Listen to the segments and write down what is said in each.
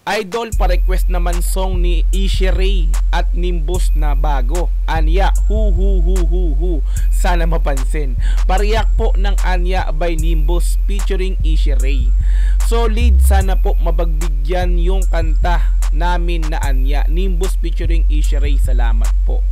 Idol, pa-request naman song ni Ishiray at Nimbus na bago. Anya, hu. Sana mapansin. Pariyak po ng Anya by Nimbus featuring Ishiray. Solid, sana po mabagbigyan yung kanta namin na Anya. Nimbus featuring Ishiray, salamat po.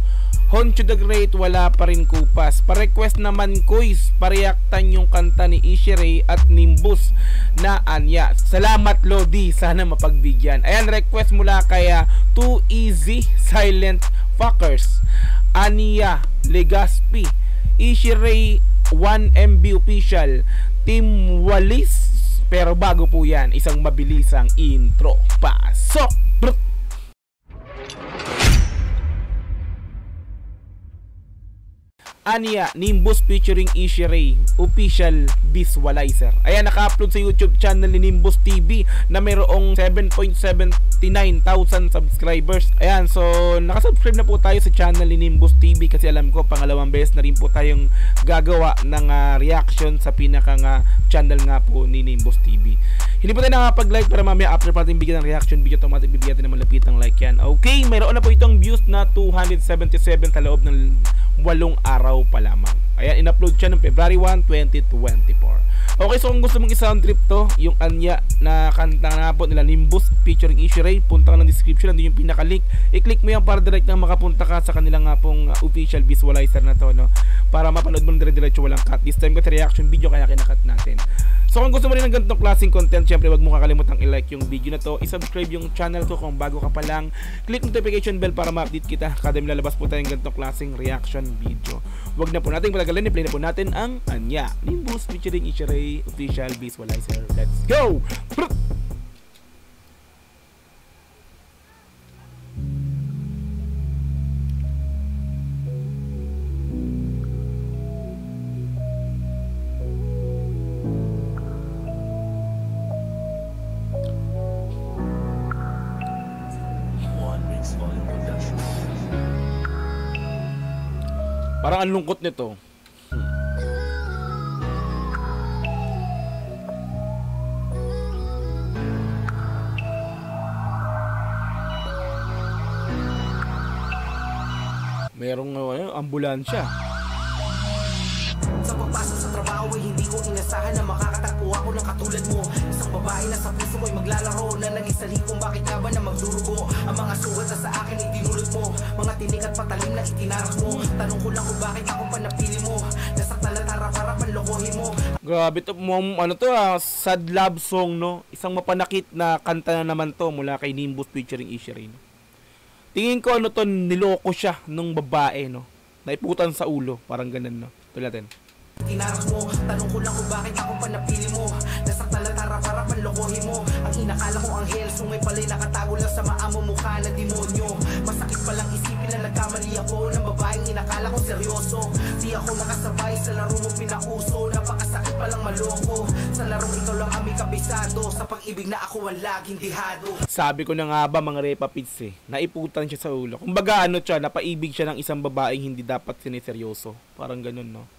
Honcho the Great, wala pa rin kupas. Pa-request naman Kuis, pareaktan yung kanta ni Ishiray at Nimbus na Anya. Salamat Lodi, sana mapagbigyan. Ayan, request mula kaya Too Easy, Silent Fuckers, Anya, Legaspi, Ishiray, 1MB Official, Team Walis. Pero bago po yan, isang mabilisang intro. Pasok! Anya, Nimbus featuring Ishiray, official visualizer. Ayan, naka-upload sa YouTube channel ni Nimbus TV na mayroong 7.79,000 subscribers. Ayan, so nakasubscribe na po tayo sa channel ni Nimbus TV kasi alam ko pangalawang beses na rin po tayong gagawa ng reaction sa pinakang channel nga po ni Nimbus TV. Hindi po tayo nakapag-like para mamaya after pa natin bigyan ng reaction video, automatic bibigyan natin ng malapit ng like yan. Okay, mayroon na po itong views na 277 sa loob ng 8 araw pa lamang. Ayan, in-upload siya noong February 1, 2024. Okay, so kung gusto mong i-sound trip to, yung Anya na kanta na po nila Nimbus featuring Ishiray, punta ka ng description, nandun yung pinaka-link. I-click mo yan para direct na makapunta ka sa kanilang nga pong official visualizer na to, no? Para mapanood mo ng dire-diretso walang cut. This time kasi reaction video kaya kinakat natin. So kung gusto mo rin ng ganitong klaseng content, syempre wag mo kakalimutang i-like yung video na to, i-subscribe yung channel ko kung bago ka pa lang, click notification bell para ma-update kita kada may lalabas po tayong ganitong klaseng reaction video. Wag na po natin patagalin, i-play na po natin ang Anya, Nimbus featuring Ishiray official visualizer. Let's go! Parang ang lungkot nito. Merong ambulansya. Sa pagpasok sa trabaho ay hindi ko inasahan na makakatagpo ako ng katulad mo. Isang babae na sa puso ko'y maglalaro na nag-isali kung bakit nga ba na magdurugo. Ang mga sugat na sa akin ay dinulot mo, mga tinik at patalim na itinarak mo. Tanong ko lang kung bakit ako pa napili mo, nasaktan na tarap-harap panlokohin mo. Grabe to, ano to sad love song, no? Isang mapanakit na kanta na naman to mula kay Nimbus featuring Ishiray, no? Tingin ko ano to, niloko siya nung babae, no? Naiputan sa ulo, parang ganun, no? Tuloy natin. Tinarak mo, tanong ko lang kung bakit ako pa napili mo, nasaktan na tarap-harap panlokohin mo. Ang inakala ko anghel, sungay pala'y nakatago lang sa maamo mukha na demonyo. Masakit palang isipin na nagkamali ako ng babaeng inakala ko seryoso. Di ako nakasabay sa laro mo pinauso, napakasakit palang maloko. Sa laro ikaw lang aming kabisado, sa pag-ibig na ako ang laging dihado. Sabi ko na nga ba mga Repa Pits naiputan siya sa ulo. Kumbaga ano siya, napaibig siya ng isang babaeng hindi dapat siniseryoso. Parang ganun, no?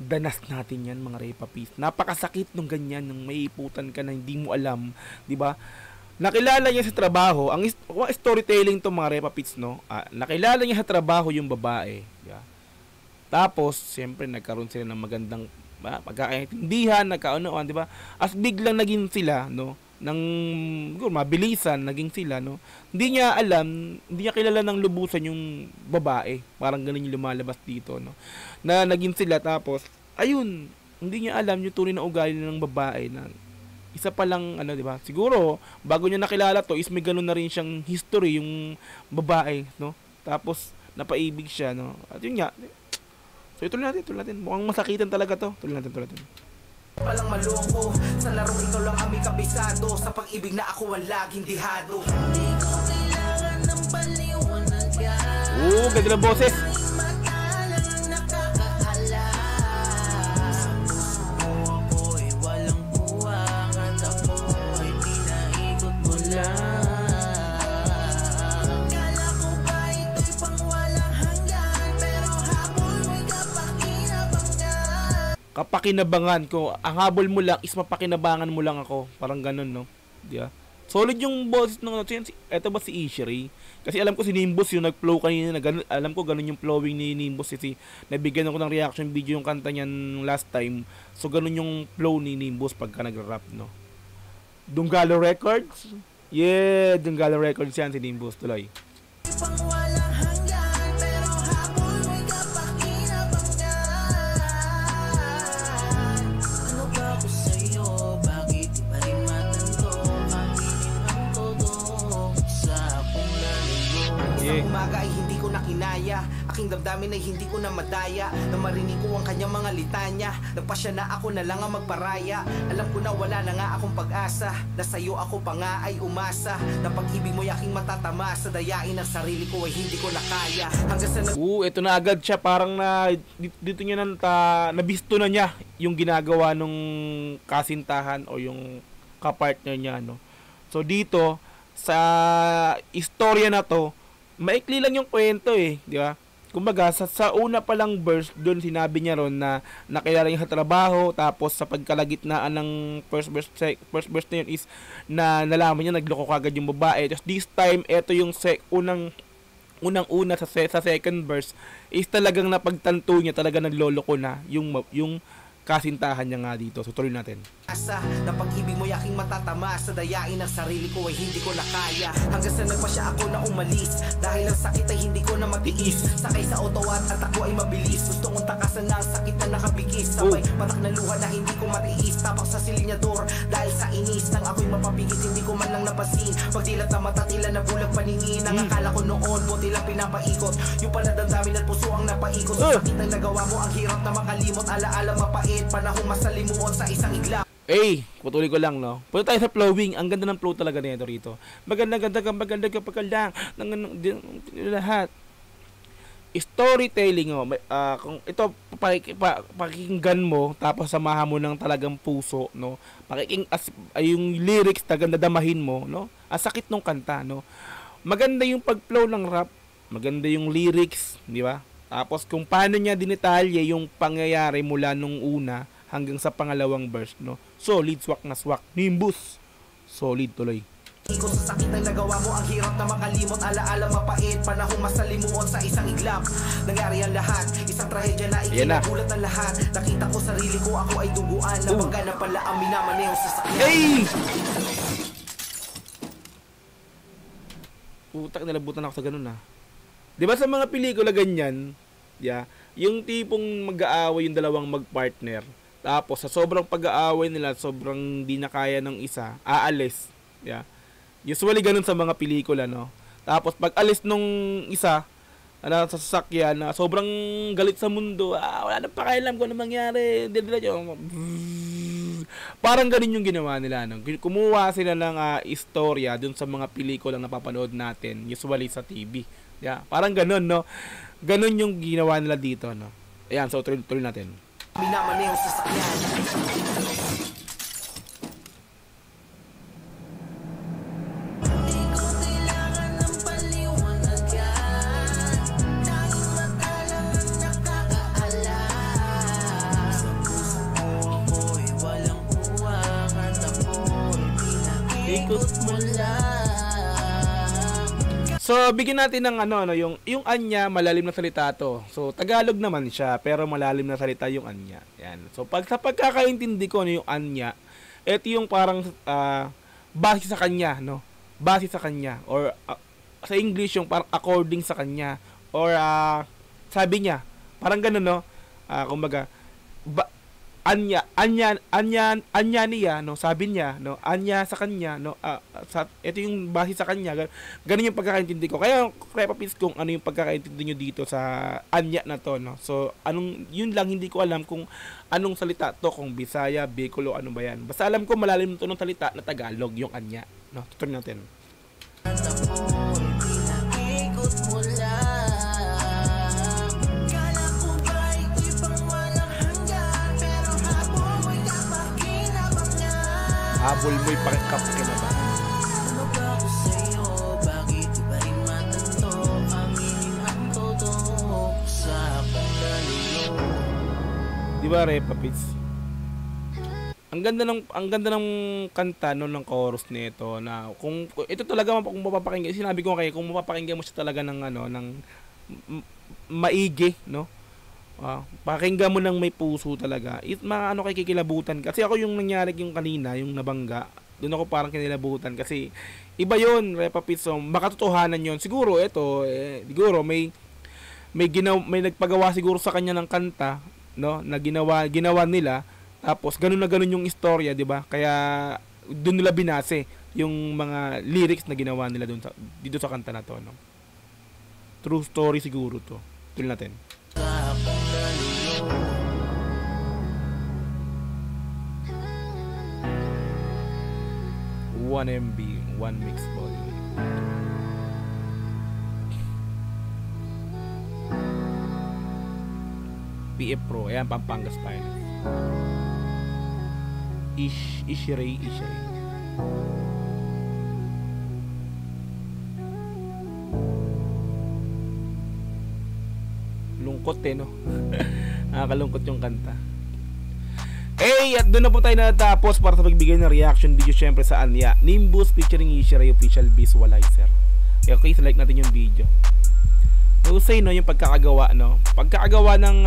Danas natin yan mga Repa Pits. Napakasakit nung ganyan, nung may iputan ka na hindi mo alam, di ba? Nakilala niya sa trabaho, ang storytelling to mga Repa Pits, no? Nakilala niya sa trabaho yung babae, yeah. Tapos siyempre nagkaroon sila ng magandang pagkakaintindihan, nagkaanoan, di ba? As biglang naging sila, no? Nang mabilisan naging sila, no? Hindi niya alam, hindi niya kilala ng lubusan yung babae. Parang ganun yung lumalabas dito, no? Na naging sila, tapos ayun, hindi niya alam yung tunay na ugali ng babae na isa pa lang, ano, di ba? Siguro bago niya nakilala to is may ganun na rin siyang history yung babae, no? Tapos napaibig siya, no? At yun nga. So ituloy natin. Mukhang masakitan talaga to. Tuloy natin. Palang maloko, sa laro ikaw lang aming kabisado, sa pag-ibig na ako ang laging dihado. Hindi ko kailangan ng paliwanag yan. Ganda ng boses. Kapakinabangan ko, ang habol mo lang is mapakinabangan mo lang ako, parang ganun, no? Diba? Solid yung boses ng eto ba si Ishiri? Kasi alam ko si Nimbus yung nag-flow kanina, alam ko ganun yung flowing ni Nimbus, si nabigyan ako ng reaction video yung kanta niyan last time. So ganun yung flow ni Nimbus pagka nag-rap, no. Dunggalo Records? Yeah, Dunggalo Records yan si Nimbus, tuloy. Umaga ay hindi ko na kinaya, aking damdamin ay hindi ko na madaya, na marinig ko ang kanyang mga litanya. Nagpasya na ako na lang ang magparaya. Alam ko na wala na nga akong pag-asa, na sa'yo ako pa nga ay umasa, na pag-ibig mo'y aking matatama, sa dayain ng sarili ko ay hindi ko na kaya. Hanggang sa ito na agad siya, parang na dito niya nabisto na niya yung ginagawa nung kasintahan o yung kapartner niya, no. So dito sa istorya na to, maikli lang yung kwento di ba? Kumbaga sa una pa lang verse doon sinabi niya ron na nakilala niya sa trabaho, tapos sa pagkalagitnaan ng first verse na yun is na nalaman niya nagloko kagad yung babae. Tapos this time eto yung unang-una sa second verse is talagang napagtanto niya, talaga nagloloko na yung kasintahan niya nga dito. So tuloy natin. Na pag-ibig mo'y aking matatama, sa dayain ng sarili ko ay hindi ko na kaya. Hanggang sa nagpasya ako na umalis, dahil ang sakit ay hindi ko na matiis. Sakay sa auto at ako ay mabilis, gusto kong takasan na ang sakit na nakabigis. Sabay patak na luha na hindi ko matiis, tapak sa silinyador dahil sa inis. Nang ako'y mapapigit hindi ko man lang napansin, pagdilat na mata tila na bulag paningin. Ang akala ko noon buti lang pinapaikot, yung pala damdamin at puso ang napaikot. Sa sakit na nagawa mo ang hirap na makalimot, alaala mapait, panahong masalimuot sa isang iglap. Patuloy ko lang, no. Punta tayo sa flowing. Ang ganda ng flow talaga nito rito. Maganda lang lahat. Storytelling, kung ito pakikinggan mo tapos samahan mo ng talagang puso, no. Yung lyrics talagang dadamahin mo, no. Ang sakit ng kanta, no. Maganda yung pag-flow ng rap, maganda yung lyrics, di ba? Tapos kung paano niya dinetalye yung pangyayari mula nung una hanggang sa pangalawang verse, no. Solid, swak na swak. Nimbus. Solid tuloy. Ikaw sa sakit na nagawa mo, ang hirap na makalimot, alaala mapait, panahong masalimuot sa isang iglap. Nangyari ang lahat, isang trahedya na ikinagulat ng lahat. Nakita ko sarili ko, ako ay duguan, nabangga na pala ang minamaneho sa sakyan. Putak, nilabutan ako sa ganun, Di ba sa mga pelikula ganyan, yung tipong mag-aaway yung dalawang mag-partner, tapos sa sobrang pag-aaway nila, sobrang di na kaya ng isa, aalis. Usually ganun sa mga pelikula, no. Tapos pag alis nung isa sa sasakyan na sobrang galit sa mundo, wala nang pakialam kung ano mangyari, parang ganun yung ginawa nila, no. Kumuha sila ng istorya dun sa mga pelikula na napapanood natin, usually sa TV. Parang ganun, no. Ganun yung ginawa nila dito, no. Ayan, so tuloy natin. Minamaneho sa sakyan. So, bigyan natin ng yung anya, malalim na salita to. So, Tagalog naman siya, pero malalim na salita yung anya. Yan. So, sa pagkakaintindi ko yung anya, ito yung parang base sa kanya, no? Base sa kanya. Or, sa English yung parang according sa kanya. Or, sabi niya. Parang ganun, no? Kumbaga, anya niya, no, sabi niya, no, anya sa kanya, no, ito yung base sa kanya, ganun yung pagkakaintindi ko. Kaya prepapis kung ano yung pagkakaintindi nyo dito sa anya na to, no. So, yun lang, hindi ko alam kung anong salita to, kung Bisaya, Bicolo, ano ba yan. Basta alam ko malalim to ng salita na Tagalog, yung anya, no. Tutuloy natin. Habol mo'y pakikap ka na ba? Di ba, Repapits? ang ganda ng kanta no, ng chorus nito na kung ito talaga kung mapapakinggan, sinabi ko kayo, kung mapapakinggan mo siya talaga ng ano ng maigi, no? Pakinggan mo ng may puso talaga. Ano kay kikilabutan. Kasi ako yung nangyari yung kanina, yung nabangga. Doon ako parang kinilabutan kasi iba 'yon, Repa Pits. So, makatotohanan 'yon. Siguro ito siguro may nagpagawa siguro sa kanya ng kanta, no? Na ginawa nila. Tapos ganun na ganun yung istorya, 'di ba? Kaya doon nila binase yung mga lyrics na ginawa nila doon dito sa kanta na 'to, no? True story siguro 'to. Tuloy natin. 1 MB, 1 mix volume. PF Pro, ayan, Pampangas Finance. Ishiray. Lungkot no? Nakakalungkot yung kanta. At doon na po tayo natapos para sa pagbigay ng reaction video syempre sa Anya Nimbus featuring Ishiray official visualizer. Okay, select natin yung video. Usay no, yung pagkakagawa no. Pagkakagawa ng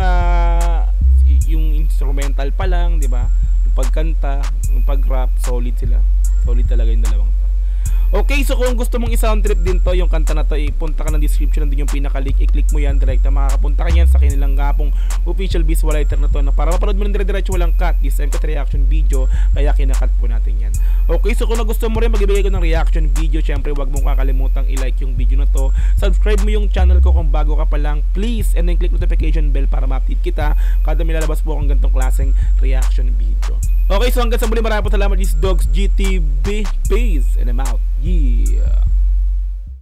yung instrumental pa lang, 'di ba? Yung pagkanta, yung pag-rap, solid sila. Solid talaga yung dalawang to. Okay, so kung gusto mong i-sound trip din to, yung kanta na to, ipunta ka ng description, nandun yung pinaka-link, i-click mo yan direct, makakapunta ka yan sa kanilang gapong official visualizer na to, na para mapanood mo ng dire-diretso walang cut. This time cut reaction video, kaya kinakat po natin yan. Okay, so kung gusto mo rin magbibigay ko ng reaction video, syempre wag mong kakalimutang i-like yung video na to, subscribe mo yung channel ko kung bago ka pa lang, please, and then click notification bell para ma-update kita kada may lalabas po akong ganitong klaseng reaction video. Okay, so hanggang sa muli, maraming po salamat. This Dogs GTV. Peace and I'm out. Yeah.